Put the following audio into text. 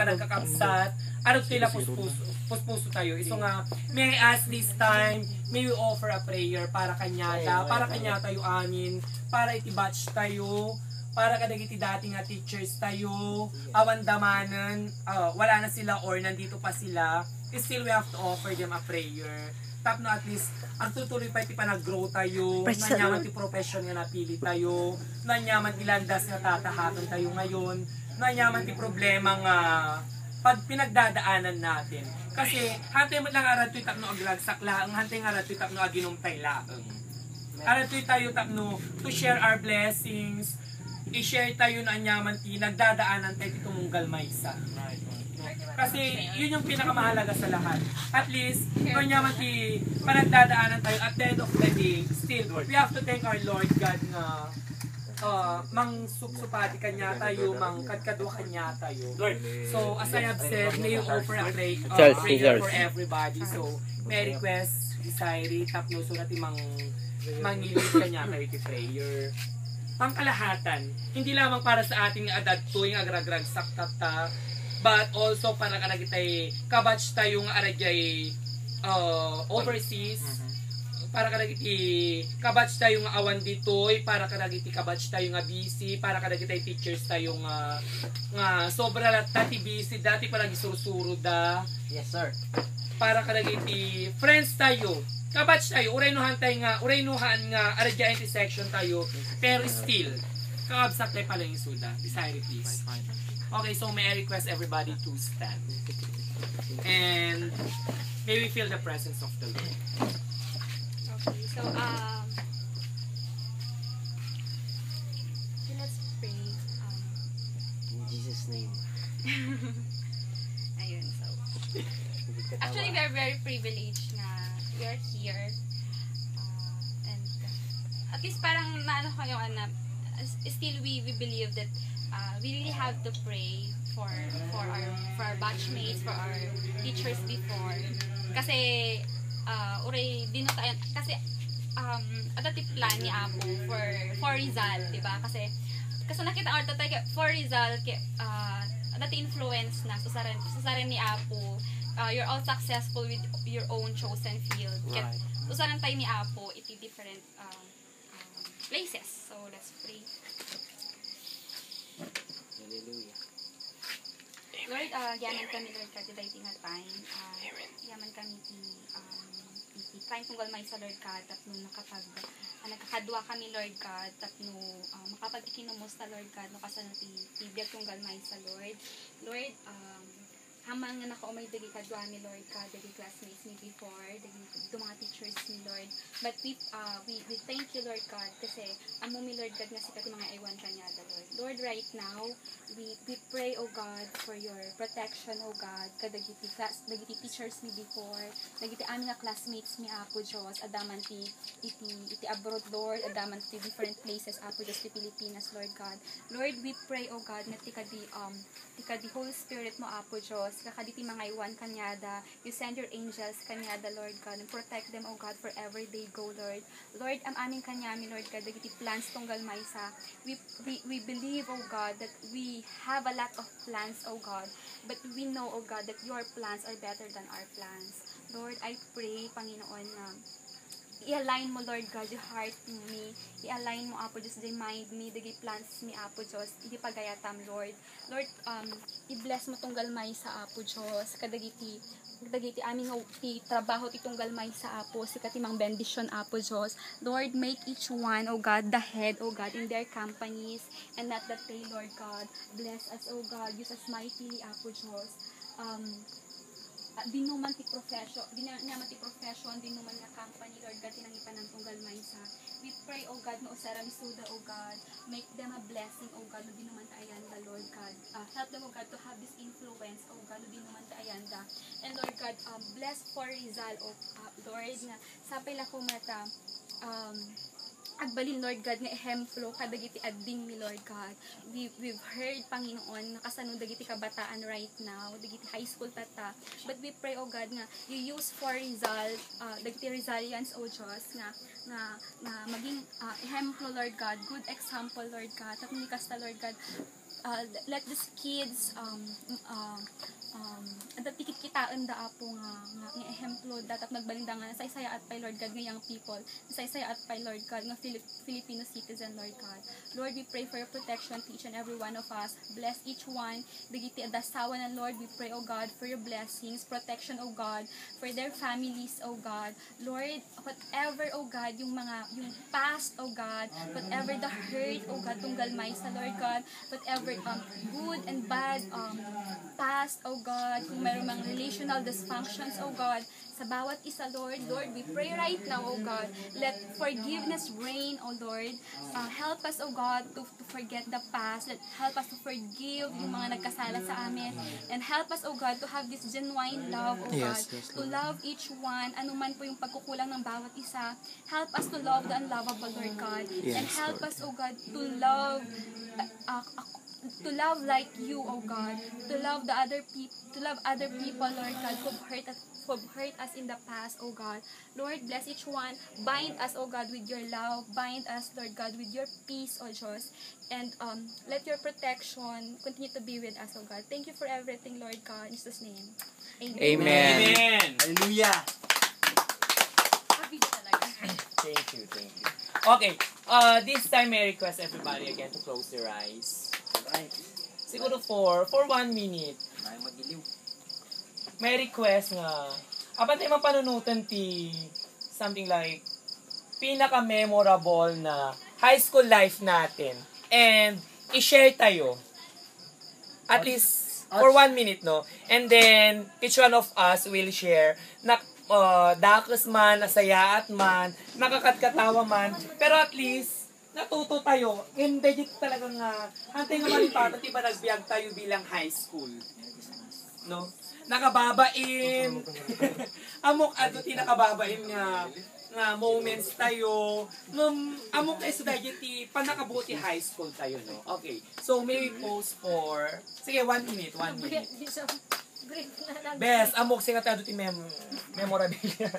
nagkakapsat, araw sila puspuso tayo. So nga, may I ask this time, may we offer a prayer para kanyata tayo amin, para itibatch tayo, para kadagiti dati nga teachers tayo, awan damanan, wala na sila or nandito pa sila, still we have to offer them a prayer. Tap na at least, ang tutuloy pa iti pa nag-grow tayo, nanyaman ti profession nga napili tayo, nanyaman ti landas nga tatahakan tayo ngayon, nanyaman ti problema nga pag pinagdadaanan natin. Kasi, hantay mo lang arat tayo tapno aglagsak laang, hantay nga arat tayo tapno aginumpay laang. Arat tayo tapno to share our blessings, i-share tayo na anyaman ti nagdadaanan tayo ti tumunggal maysa. Kasi yun yung pinakamahalaga sa lahat. At least, kung naman ti panagdadaanan tayo at the end of the day, still, we have to thank our Lord God na mang suksupati kanya tayo, mang kadkadwa kanya tayo. So, as I have said, may you offer a prayer for everybody. So, may request, Isairi, tapno so natin mangilid kanya tayo ti prayer. Pangkalahatan, hindi lamang para sa ating adad to, yung agragrag saktata, but also para kadagitay kabatch tayo nga aradyay overseas, para kadagiti kabatch tayo nga awan ditoy, para kadagiti kabatch tayo nga busy, para kadagitay teachers tayo nga sobra tati busy dati para gisursuro da. Yes sir. Para kadagiti friends tayo, kabatch tayo, uraynuhan nga aradyay intersection tayo, pero still kakabsak tayo pala yung suda. Desire please. Okay, so may I request everybody to stand. And may we feel the presence of the Lord. Okay, so let's pray. In Jesus' name. Ayun, so actually we are very privileged na we are here. And at least parang naano kayo na still we believe that we really have to pray for our batchmates, for our teachers before. Kasi uray dino tayo kasi adati plan ni Apo for Rizal, di ba? Kasi nakita orto tayo for Rizal adati influence na sa saran ni Apo. You're all successful with your own chosen field. Right. Usaran tayo ni Apo iti different places. So let's pray. Hallelujah. Lord, yaman kami, Lord, katiday tingatay. Yaman kami iti kain tunggal may sa Lord God, tapno nakakadwa kami, Lord God, tapno makapag-ikinumos ta, Lord God, no kasano ti biyag tunggal may sa Lord. Lord, hamang nga nakaumay dagi kadwa mi, Lord God, dagi classmates mi before, dagi mga teachers mi, Lord. But we thank you, Lord God, kasi amo mi, Lord God, nga sikat mga iwan kanya, Lord. Lord, right now, we pray, oh God, for your protection, oh God, kadagiti teachers mi before, dagiti amin nga classmates mi, Apo Diyos, adaman iti abroad, Lord, adaman ti different places, Apo Diyos, ti Pilipinas, Lord God. Lord, we pray, oh God, na tika di Holy Spirit mo, Apo Diyos, kakaditi mga iwan kanyada, you send your angels kanyada, Lord God, and protect them, oh God, forever they go, Lord. Lord, am aming kanyami, Lord God, dagiti plans tunggal maysa. We believe, oh God, that we have a lot of plans, oh God, but we know, oh God, that your plans are better than our plans. Lord, I pray, Panginoon, na i-align mo, Lord God, yung heart me. I-align mo, Apo Diyos, the mind me, the plans me, Apo Diyos. Hindi pagayatam, Lord. Lord, i-bless mo tunggal may sa Apo Diyos. Kadagiti aming ti trabaho ti tunggal may sa Apo. Sikatimang bendisyon, Apo Diyos. Lord, make each one, oh God, the head, oh God, in their companies and not the tail, Lord God. Bless us, oh God. Use us mightily, Apo Diyos. Di naman ti profession, di naman nga company, Lord God, tinangipan ng tunggal maysa. We pray, oh God, no usara mi suda, oh God, make them a blessing, oh God, no di naman ta ayanda, Lord God. Help them, oh God, to have this influence, oh God, no di naman ta ayanda. And Lord God, bless for Rizal, oh Lord, nga sapay la ko mata, agbalin, Lord God, nga ehemplo kadagiti adding mi, Lord God. We've heard, Panginoon, nakasano dagiti kabataan right now, dagiti high school tata, but we pray, oh God, nga you use for Rizal, dagiti Rizalians, oh Diyos, nga maging ehemplo, Lord God, good example, Lord God, tapos ni kasta, Lord God, let these kids laon da apo nga ehemplo datap nagbalindangan say-saya at pay Lord God nga young people, say-saya at pay Lord God nga Filipino citizen Lord God. Lord, we pray for your protection to each and every one of us. Bless each one. Digiti adasawa na Lord, we pray, O God, for your blessings, protection, O God, for their families, O God. Lord, whatever, O God, yung past, O God, whatever the hurt, O God, tunggal may sa Lord God, whatever good and bad past, O God, kung mayroong mga relational dysfunctions, O God, sa bawat isa, Lord, we pray right now, O God, let forgiveness reign, O Lord. Help us, O God, to forget the past. Help us to forgive yung mga nagkasala sa amin. And help us, O God, to have this genuine love, O God. To love each one, anuman po yung pagkukulang ng bawat isa. Help us to love the unlovable, Lord God. And help us, O God, to love like you, O God. To love other people, Lord God, who've hurt us in the past, O God. Lord, bless each one. Bind us, O God, with your love. Bind us, Lord God, with your peace, O Diyos. And let your protection continue to be with us, O God. Thank you for everything, Lord God. In Jesus' name. Amen. Amen. Hallelujah. Happy talaga. Thank you. Okay, this time may request everybody again to close their eyes. Right. Siguro for 1 minute. Tayo mag-iliw. May request nga, apan tayo mapanunutan ti something like pinaka-memorable na high school life natin. And i-share tayo. At least for 1 minute, no? And then each one of us will share na dakas man, nasayaat man, nakakatkatawa man. Pero at least natuto tayo. And legit talaga nga, hantay nga malipatan, diba nagbiag tayo bilang high school? No? Nakababain. Amok ato tinakababain nga moments tayo. Amok tayo sa ti panakabuti high school tayo, no? Okay. So, may we pause for... Sige, 1 minute. Bes, amok siya tayo ti memorabilia.